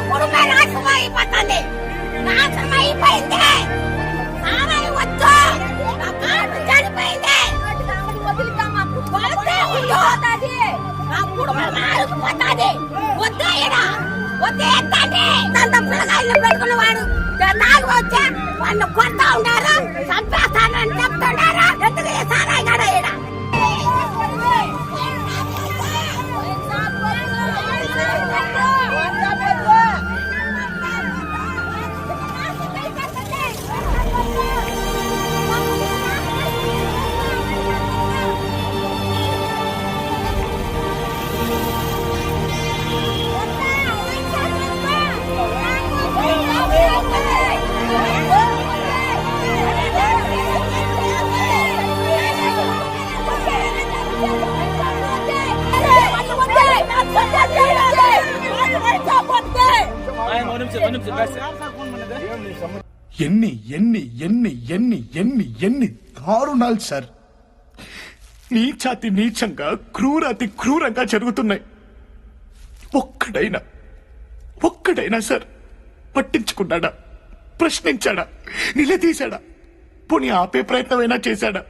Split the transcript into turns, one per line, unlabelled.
కుటుంబం నాశనం అయిపోతుంది. నాశనం అయిపోయింది. సారాయి వద్దు. నా కాళ్ళు చనిపోయింది. నా కుటుంబం ఆడుకుపోతుంది. వద్దే ఈడ. వద్దే ఎత్తండి. దంత పిల్లగాయలు పెట్టుకున్నవాడు నాకు వచ్చి వాళ్ళు కొడతా ఉన్నారు. చంపేస్తానని చెప్తున్నారు. ఎందుకు ఈ సారాయి గడ ఈడ?
ఎన్ని ఎన్ని ఎన్ని ఎన్ని ఎన్ని ఎన్ని దారుణాలు సార్. నీచాతి నీచంగా క్రూరాతి క్రూరంగా జరుగుతున్నాయి. ఒక్కడైనా సార్ పట్టించుకున్నాడా? ప్రశ్నించాడా? నిలదీశాడా? పోనీ ఆపే ప్రయత్నమైనా చేశాడా?